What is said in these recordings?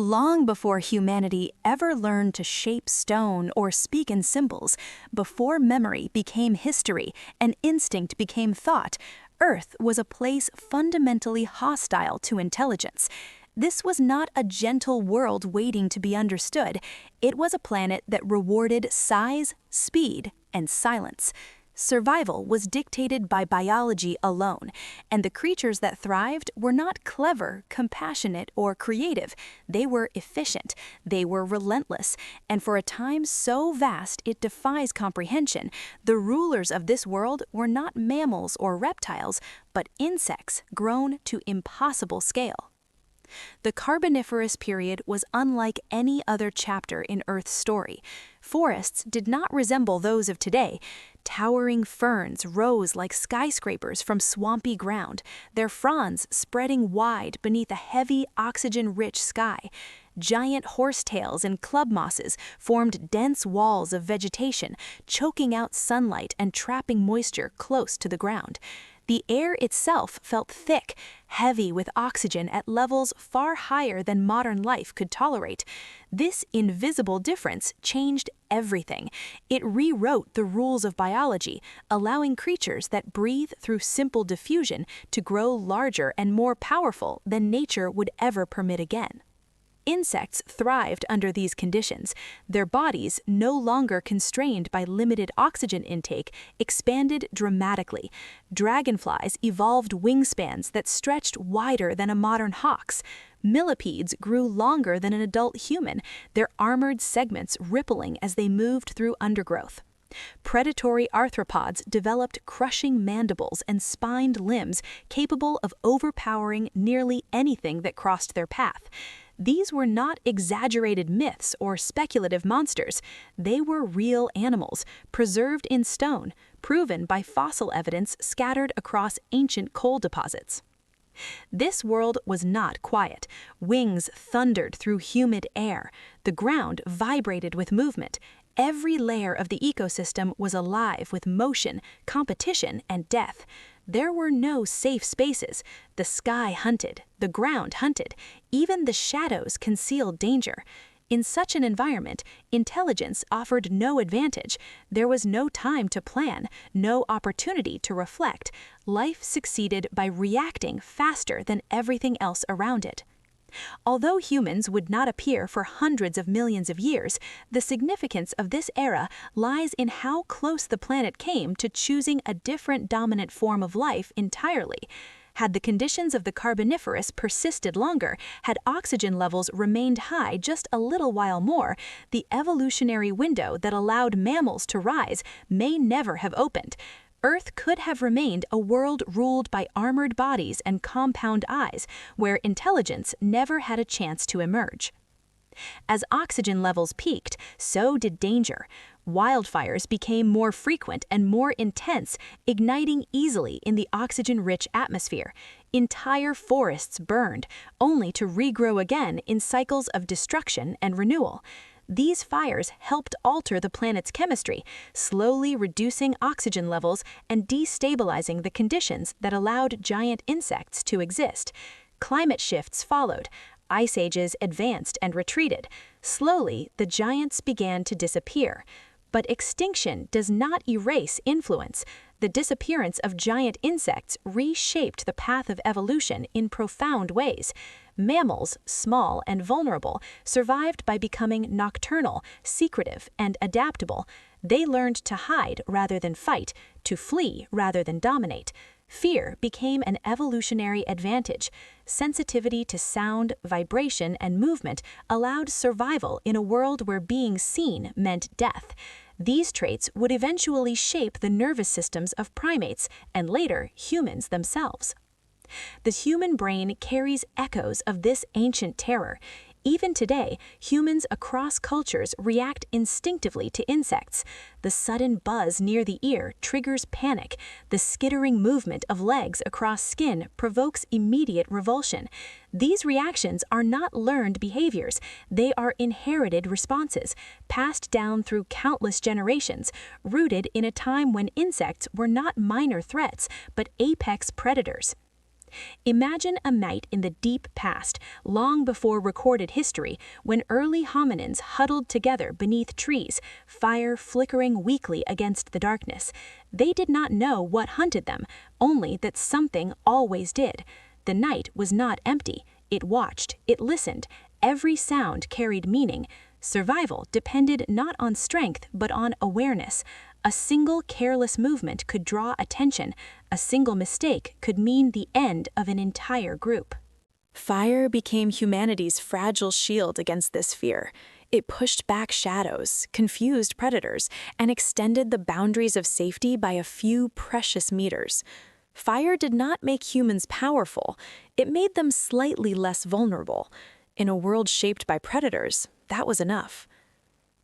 Long before humanity ever learned to shape stone or speak in symbols, before memory became history and instinct became thought, Earth was a place fundamentally hostile to intelligence. This was not a gentle world waiting to be understood. It was a planet that rewarded size, speed, and silence. Survival was dictated by biology alone, and the creatures that thrived were not clever, compassionate, or creative. They were efficient, they were relentless, and for a time so vast it defies comprehension, the rulers of this world were not mammals or reptiles, but insects grown to impossible scale. The Carboniferous period was unlike any other chapter in Earth's story. Forests did not resemble those of today. Towering ferns rose like skyscrapers from swampy ground, their fronds spreading wide beneath a heavy, oxygen-rich sky. Giant horsetails and club mosses formed dense walls of vegetation, choking out sunlight and trapping moisture close to the ground. The air itself felt thick, heavy with oxygen at levels far higher than modern life could tolerate. This invisible difference changed everything. It rewrote the rules of biology, allowing creatures that breathe through simple diffusion to grow larger and more powerful than nature would ever permit again. Insects thrived under these conditions. Their bodies, no longer constrained by limited oxygen intake, expanded dramatically. Dragonflies evolved wingspans that stretched wider than a modern hawk's. Millipedes grew longer than an adult human, their armored segments rippling as they moved through undergrowth. Predatory arthropods developed crushing mandibles and spined limbs capable of overpowering nearly anything that crossed their path. These were not exaggerated myths or speculative monsters. They were real animals, preserved in stone, proven by fossil evidence scattered across ancient coal deposits. This world was not quiet. Wings thundered through humid air. The ground vibrated with movement. Every layer of the ecosystem was alive with motion, competition, and death. There were no safe spaces. The sky hunted, the ground hunted, even the shadows concealed danger. In such an environment, intelligence offered no advantage. There was no time to plan, no opportunity to reflect. Life succeeded by reacting faster than everything else around it. Although humans would not appear for hundreds of millions of years, the significance of this era lies in how close the planet came to choosing a different dominant form of life entirely. Had the conditions of the Carboniferous persisted longer, had oxygen levels remained high just a little while more, the evolutionary window that allowed mammals to rise may never have opened. Earth could have remained a world ruled by armored bodies and compound eyes, where intelligence never had a chance to emerge. As oxygen levels peaked, so did danger. Wildfires became more frequent and more intense, igniting easily in the oxygen-rich atmosphere. Entire forests burned, only to regrow again in cycles of destruction and renewal. These fires helped alter the planet's chemistry, slowly reducing oxygen levels and destabilizing the conditions that allowed giant insects to exist. Climate shifts followed. Ice ages advanced and retreated. Slowly, the giants began to disappear. But extinction does not erase influence. The disappearance of giant insects reshaped the path of evolution in profound ways. Mammals, small and vulnerable, survived by becoming nocturnal, secretive, and adaptable. They learned to hide rather than fight, to flee rather than dominate. Fear became an evolutionary advantage. Sensitivity to sound, vibration, and movement allowed survival in a world where being seen meant death. These traits would eventually shape the nervous systems of primates and later humans themselves. The human brain carries echoes of this ancient terror. Even today, humans across cultures react instinctively to insects. The sudden buzz near the ear triggers panic. The skittering movement of legs across skin provokes immediate revulsion. These reactions are not learned behaviors. They are inherited responses, passed down through countless generations, rooted in a time when insects were not minor threats, but apex predators. Imagine a night in the deep past, long before recorded history, when early hominins huddled together beneath trees, fire flickering weakly against the darkness. They did not know what hunted them, only that something always did. The night was not empty. It watched, it listened. Every sound carried meaning. Survival depended not on strength, but on awareness. A single careless movement could draw attention. A single mistake could mean the end of an entire group. Fire became humanity's fragile shield against this fear. It pushed back shadows, confused predators, and extended the boundaries of safety by a few precious meters. Fire did not make humans powerful. It made them slightly less vulnerable. In a world shaped by predators, that was enough.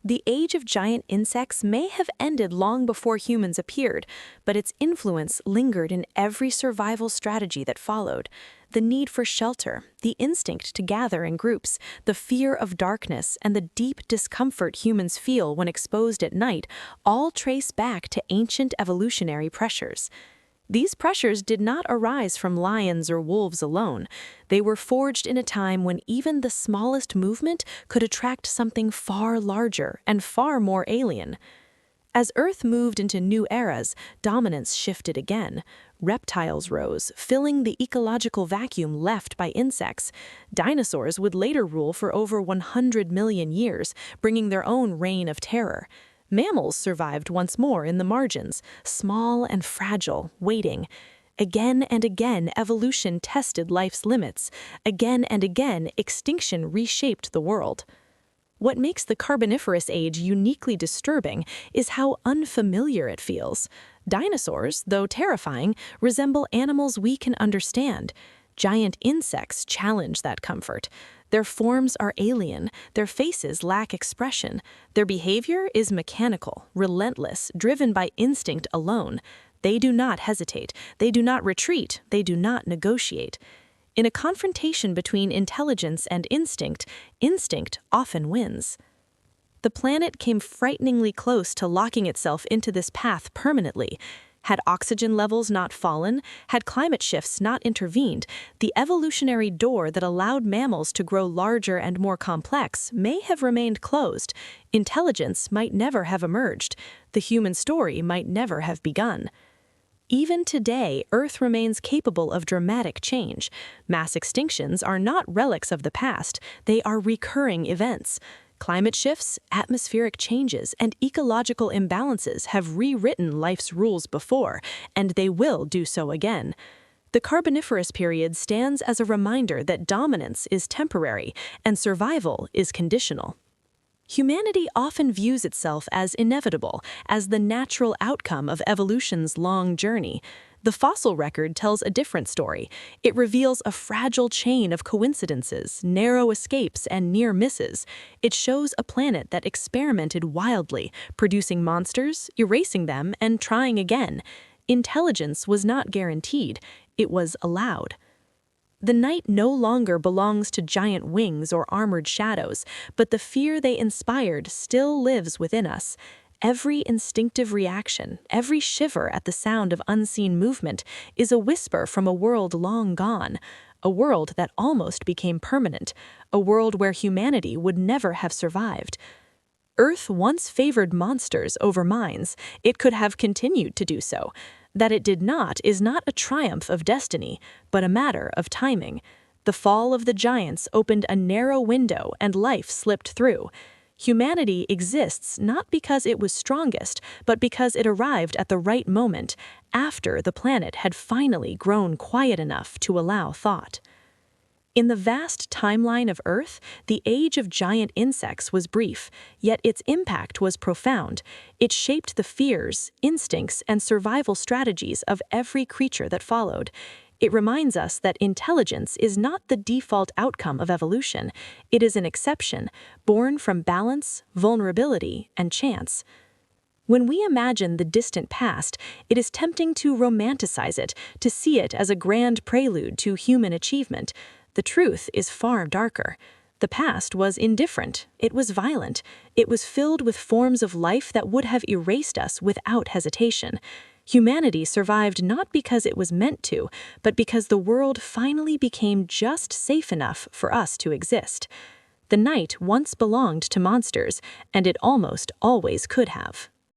The age of giant insects may have ended long before humans appeared, but its influence lingered in every survival strategy that followed. The need for shelter, the instinct to gather in groups, the fear of darkness, and the deep discomfort humans feel when exposed at night all trace back to ancient evolutionary pressures. These pressures did not arise from lions or wolves alone. They were forged in a time when even the smallest movement could attract something far larger and far more alien. As Earth moved into new eras, dominance shifted again. Reptiles rose, filling the ecological vacuum left by insects. Dinosaurs would later rule for over 100 million years, bringing their own reign of terror. Mammals survived once more in the margins, small and fragile, waiting. Again and again, evolution tested life's limits. Again and again, extinction reshaped the world. What makes the Carboniferous age uniquely disturbing is how unfamiliar it feels. Dinosaurs, though terrifying, resemble animals we can understand. Giant insects challenge that comfort. Their forms are alien, their faces lack expression, their behavior is mechanical, relentless, driven by instinct alone. They do not hesitate, they do not retreat, they do not negotiate. In a confrontation between intelligence and instinct, instinct often wins. The planet came frighteningly close to locking itself into this path permanently. Had oxygen levels not fallen, had climate shifts not intervened, the evolutionary door that allowed mammals to grow larger and more complex may have remained closed. Intelligence might never have emerged. The human story might never have begun. Even today, Earth remains capable of dramatic change. Mass extinctions are not relics of the past, they are recurring events. Climate shifts, atmospheric changes, and ecological imbalances have rewritten life's rules before, and they will do so again. The Carboniferous period stands as a reminder that dominance is temporary and survival is conditional. Humanity often views itself as inevitable, as the natural outcome of evolution's long journey. The fossil record tells a different story. It reveals a fragile chain of coincidences, narrow escapes, and near misses. It shows a planet that experimented wildly, producing monsters, erasing them, and trying again. Intelligence was not guaranteed. It was allowed. The night no longer belongs to giant wings or armored shadows, but the fear they inspired still lives within us. Every instinctive reaction, every shiver at the sound of unseen movement is a whisper from a world long gone, a world that almost became permanent, a world where humanity would never have survived. Earth once favored monsters over minds. It could have continued to do so. That it did not is not a triumph of destiny, but a matter of timing. The fall of the giants opened a narrow window and life slipped through. Humanity exists not because it was strongest, but because it arrived at the right moment, after the planet had finally grown quiet enough to allow thought. In the vast timeline of Earth, the age of giant insects was brief, yet its impact was profound. It shaped the fears, instincts, and survival strategies of every creature that followed. It reminds us that intelligence is not the default outcome of evolution. It is an exception, born from balance, vulnerability, and chance. When we imagine the distant past, it is tempting to romanticize it, to see it as a grand prelude to human achievement. The truth is far darker. The past was indifferent. It was violent. It was filled with forms of life that would have erased us without hesitation. Humanity survived not because it was meant to, but because the world finally became just safe enough for us to exist. The night once belonged to monsters, and it almost always could have.